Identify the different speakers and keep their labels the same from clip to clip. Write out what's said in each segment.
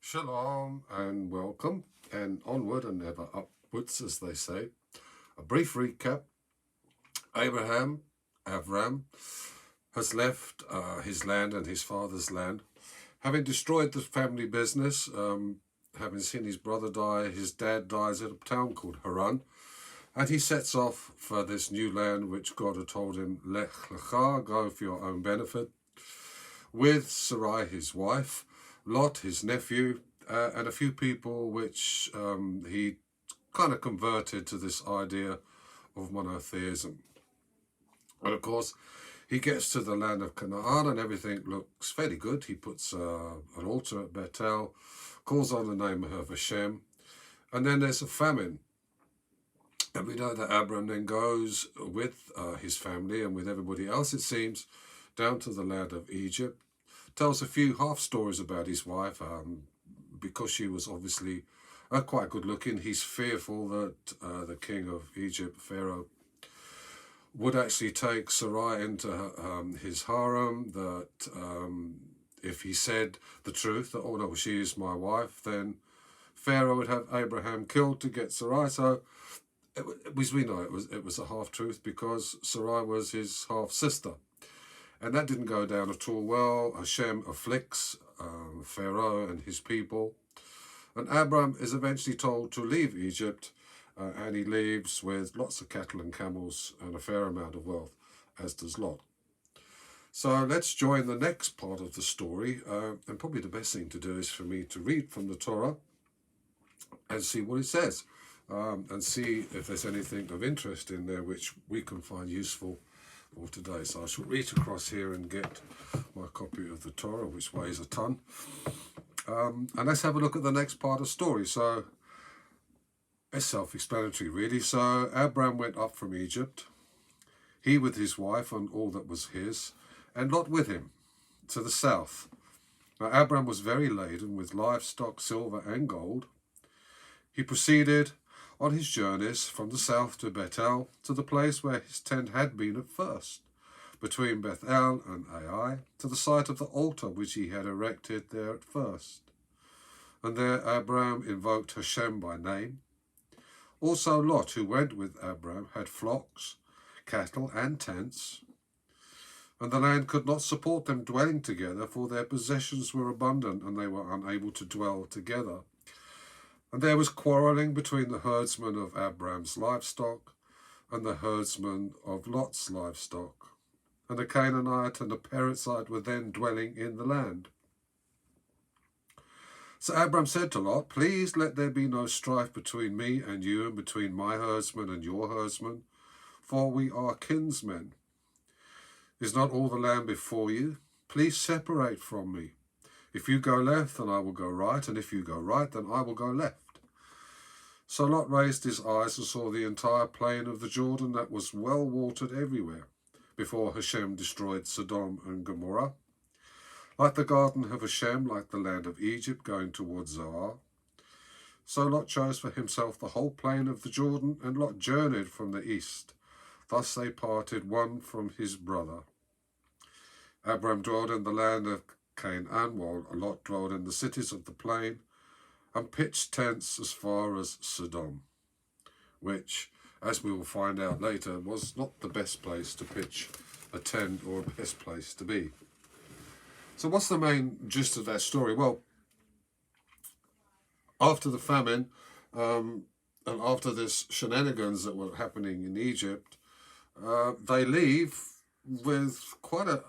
Speaker 1: Shalom and welcome, and onward and ever upwards, as they say. A brief recap. Avram, has left his land and his father's land, having destroyed the family business, having seen his brother die. His dad dies at a town called Haran, and he sets off for this new land which God had told him, Lech Lecha, go for your own benefit, with Sarai, his wife, Lot, his nephew, and a few people which he kind of converted to this idea of monotheism. And of course, he gets to the land of Canaan and everything looks fairly good. He puts an altar at Bethel, calls on the name of Hashem, and then there's a famine. And we know that Abram then goes with his family and with everybody else, it seems, down to the land of Egypt. Tells a few half stories about his wife, because she was obviously quite good looking. He's fearful that the king of Egypt, Pharaoh, would actually take Sarai into his harem, that if he said the truth, that, oh no, she is my wife, then Pharaoh would have Abraham killed to get Sarai. So as we know, it was a half-truth, because Sarai was his half-sister. And that didn't go down at all well. Hashem afflicts Pharaoh and his people. And Abram is eventually told to leave Egypt, and he leaves with lots of cattle and camels and a fair amount of wealth, as does Lot. So let's join the next part of the story. And probably the best thing to do is for me to read from the Torah and see what it says, and see if there's anything of interest in there which we can find useful for today. So I shall reach across here and get my copy of the Torah, which weighs a ton. And let's have a look at the next part of the story. So it's self-explanatory, really. So Abram went up from Egypt, he with his wife and all that was his, and Lot with him, to the south. Now Abram was very laden with livestock, silver and gold. He proceeded on his journeys from the south to Bethel, to the place where his tent had been at first, between Bethel and Ai, to the site of the altar which he had erected there at first. And there Abram invoked Hashem by name. Also Lot, who went with Abram, had flocks, cattle, and tents, and the land could not support them dwelling together, for their possessions were abundant, and they were unable to dwell together. And there was quarrelling between the herdsmen of Abram's livestock and the herdsmen of Lot's livestock. And the Canaanite and the Perizzite were then dwelling in the land. So Abram said to Lot, please let there be no strife between me and you, and between my herdsmen and your herdsmen, for we are kinsmen. Is not all the land before you? Please separate from me. If you go left, then I will go right, and if you go right, then I will go left. So Lot raised his eyes and saw the entire plain of the Jordan that was well watered everywhere, before Hashem destroyed Sodom and Gomorrah. Like the garden of Hashem, like the land of Egypt going towards Zoar. So Lot chose for himself the whole plain of the Jordan, and Lot journeyed from the east. Thus they parted one from his brother. Abram dwelled in the land of Canaan, while Lot dwelled in the cities of the plain, and pitched tents as far as Sodom, which, as we will find out later, was not the best place to pitch a tent, or the best place to be. So what's the main gist of that story? Well, after the famine, and after this shenanigans that were happening in Egypt, they leave with quite a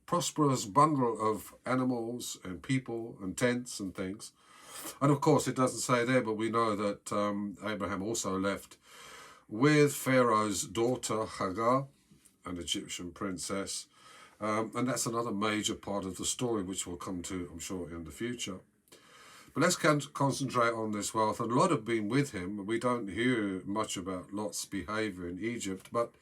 Speaker 1: prosperous bundle of animals and people and tents and things. And of course, it doesn't say there, but we know that Abraham also left with Pharaoh's daughter, Hagar, an Egyptian princess. And that's another major part of the story, which we'll come to, I'm sure, in the future. But let's concentrate on this wealth. And Lot have been with him. We don't hear much about Lot's behavior in Egypt, but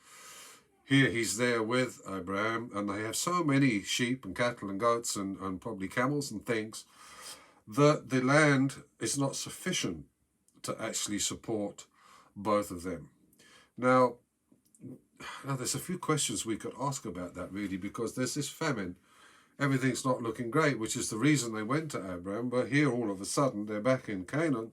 Speaker 1: here he's there with Abraham, and they have so many sheep and cattle and goats and probably camels and things, that the land is not sufficient to actually support both of them. Now there's a few questions we could ask about that, really, because there's this famine everything's not looking great, which is the reason they went to Abraham. But here, all of a sudden, they're back in Canaan,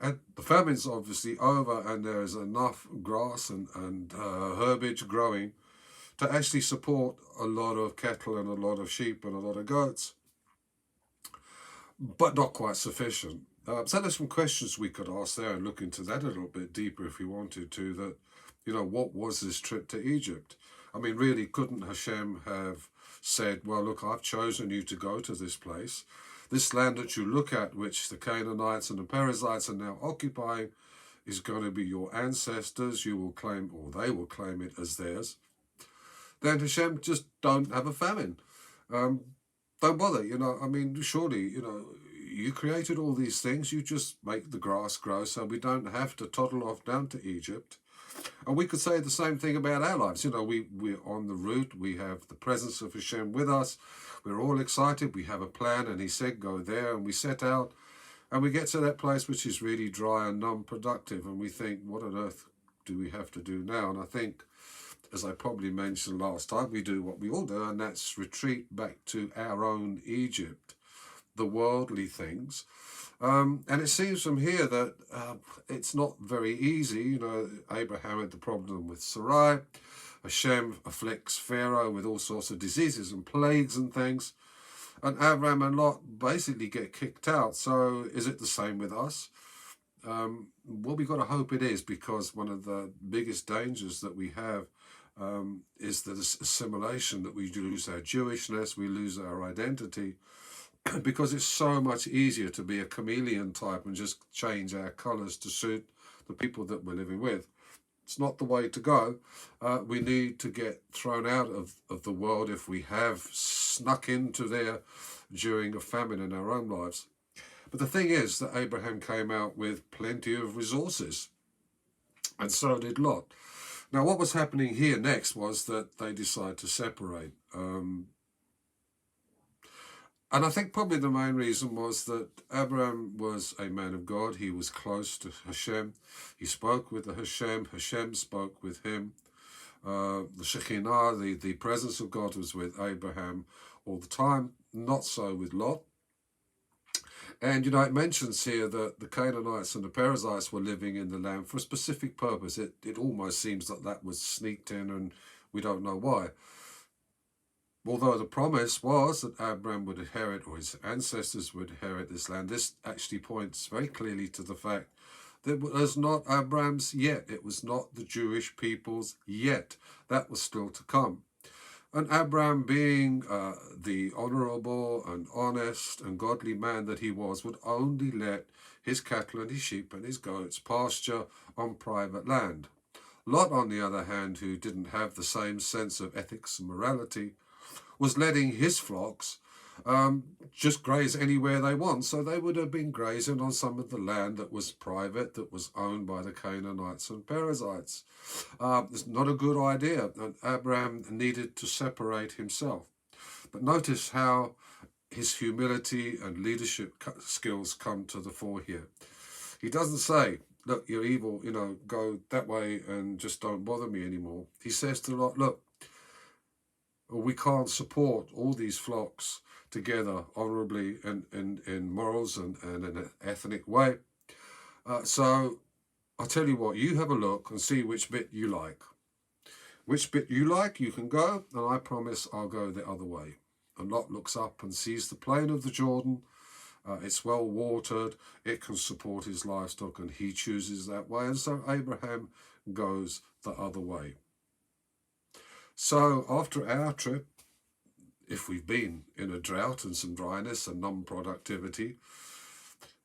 Speaker 1: and the famine's obviously over, and there is enough grass and herbage growing to actually support a lot of cattle and a lot of sheep and a lot of goats, but not quite sufficient. So there's some questions we could ask there and look into that a little bit deeper if we wanted to. That, what was this trip to Egypt? I mean, really, couldn't Hashem have said, well, look, I've chosen you to go to this place. This land that you look at, which the Canaanites and the Perizzites are now occupying, is going to be your ancestors. You will claim, or they will claim it as theirs. Then Hashem, just don't have a famine. Don't bother, I mean, surely, you created all these things. You just make the grass grow so we don't have to toddle off down to Egypt. And we could say the same thing about our lives. We're on the route. We have the presence of Hashem with us. We're all excited. We have a plan. And he said, go there. And we set out. And we get to that place which is really dry and non-productive. And we think, what on earth do we have to do now? And I think, as I probably mentioned last time, we do what we all do. And that's retreat back to our own Egypt, the worldly things. And it seems from here that it's not very easy. Abraham had the problem with Sarai. Hashem afflicts Pharaoh with all sorts of diseases and plagues and things. And Abraham and Lot basically get kicked out. So is it the same with us? Well, we've got to hope it is, because one of the biggest dangers that we have is the assimilation, that we lose our Jewishness, we lose our identity. Because it's so much easier to be a chameleon type and just change our colours to suit the people that we're living with. It's not the way to go. We need to get thrown out of the world if we have snuck into there during a famine in our own lives. But the thing is that Abraham came out with plenty of resources, and so did Lot. Now, what was happening here next was that they decided to separate. And I think probably the main reason was that Abraham was a man of God. He was close to Hashem. He spoke with the Hashem. Hashem spoke with him. The Shekinah, the presence of God, was with Abraham all the time. Not so with Lot. And, it mentions here that the Canaanites and the Perizzites were living in the land for a specific purpose. It almost seems that was sneaked in, and we don't know why. Although the promise was that Abraham would inherit, or his ancestors would inherit this land, this actually points very clearly to the fact that it was not Abraham's yet. It was not the Jewish people's yet. That was still to come. And Abraham, being the honourable and honest and godly man that he was, would only let his cattle and his sheep and his goats pasture on private land. Lot, on the other hand, who didn't have the same sense of ethics and morality, was letting his flocks just graze anywhere they want. So they would have been grazing on some of the land that was private, that was owned by the Canaanites and Perizzites. It's not a good idea, and Abraham needed to separate himself. But notice how his humility and leadership skills come to the fore here. He doesn't say, look, you're evil, go that way and just don't bother me anymore. He says to Lot, look, we can't support all these flocks together honourably in morals and in an ethnic way. So I'll tell you what, you have a look and see which bit you like. Which bit you like, you can go, and I promise I'll go the other way. And Lot looks up and sees the plain of the Jordan. It's well watered, it can support his livestock, and he chooses that way. And so Abraham goes the other way. So after our trip, if we've been in a drought and some dryness and non-productivity,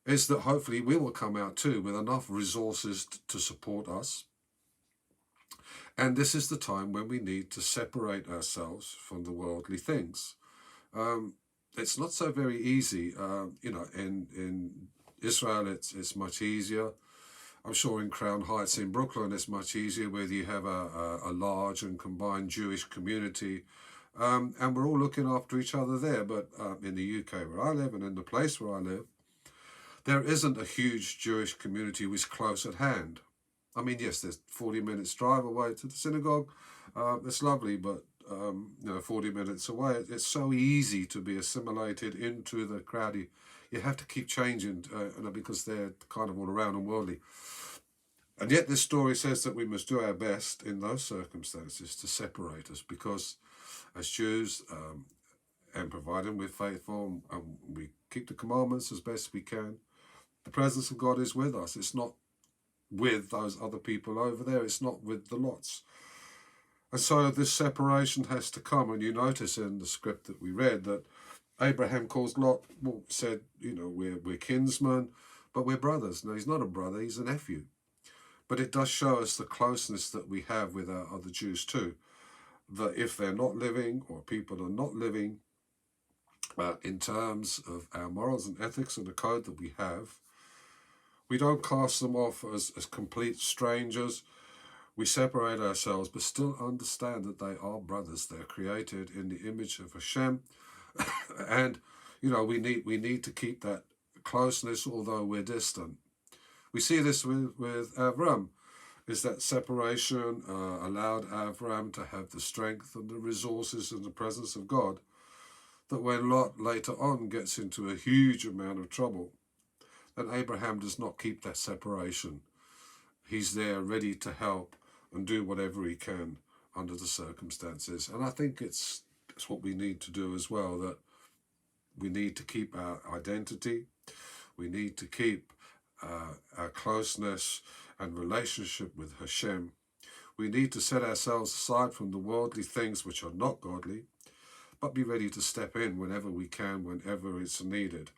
Speaker 1: is that hopefully we will come out too with enough resources to support us. And this is the time when we need to separate ourselves from the worldly things. It's not so very easy. In Israel, it's much easier. I'm sure in Crown Heights in Brooklyn, it's much easier, whether you have a large and combined Jewish community, and we're all looking after each other there. But in the UK where I live, and in the place where I live, there isn't a huge Jewish community which is close at hand. I mean, yes, there's 40 minutes drive away to the synagogue. It's lovely, but 40 minutes away. It's so easy to be assimilated into the crowd. You have to keep changing because they're kind of all around and worldly. And yet this story says that we must do our best in those circumstances to separate us, because as Jews, and providing we're faithful and we keep the commandments as best we can, the presence of God is with us. It's not with those other people over there. It's not with the lots. And so this separation has to come. And you notice in the script that we read that Abraham calls Lot, said, we're kinsmen, but we're brothers. No, he's not a brother, he's a nephew. But it does show us the closeness that we have with our other Jews too. That if they're not living, or people are not living in terms of our morals and ethics and the code that we have, we don't cast them off as complete strangers. We separate ourselves, but still understand that they are brothers. They're created in the image of Hashem. And, we need to keep that closeness, although we're distant. We see this with Avram, is that separation allowed Avram to have the strength and the resources and the presence of God, that when Lot later on gets into a huge amount of trouble, then Abraham does not keep that separation. He's there ready to help and do whatever he can under the circumstances. And I think it's what we need to do as well, that we need to keep our identity. We need to keep our closeness and relationship with Hashem. We need to set ourselves aside from the worldly things which are not godly, but be ready to step in whenever we can, whenever it's needed.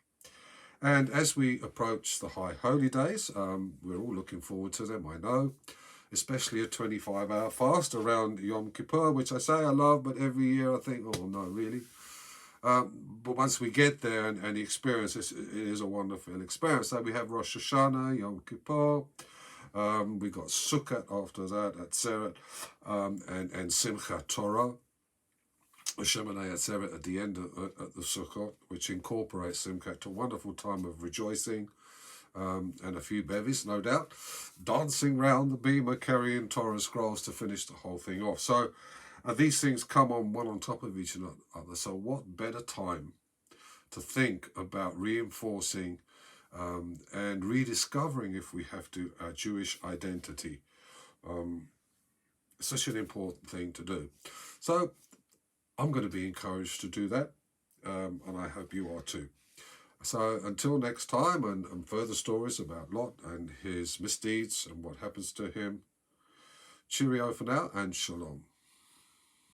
Speaker 1: And as we approach the High Holy Days, we're all looking forward to them, I know, especially a 25-hour fast around Yom Kippur, which I say I love, but every year I think, oh no, really? But once we get there and experience it is a wonderful experience. So we have Rosh Hashanah, Yom Kippur, we got Sukkot after that, Atzeret, and Simchat Torah, Shemoneh Atzeret at the end of the Sukkot, which incorporates Simchat, a wonderful time of rejoicing, and a few bevies, no doubt, dancing round the bema, carrying Torah scrolls to finish the whole thing off. So these things come on one on top of each other. So what better time to think about reinforcing and rediscovering, if we have to, our Jewish identity. Such an important thing to do. So I'm going to be encouraged to do that, and I hope you are too. So until next time, and further stories about Lot and his misdeeds and what happens to him, cheerio for now, and shalom.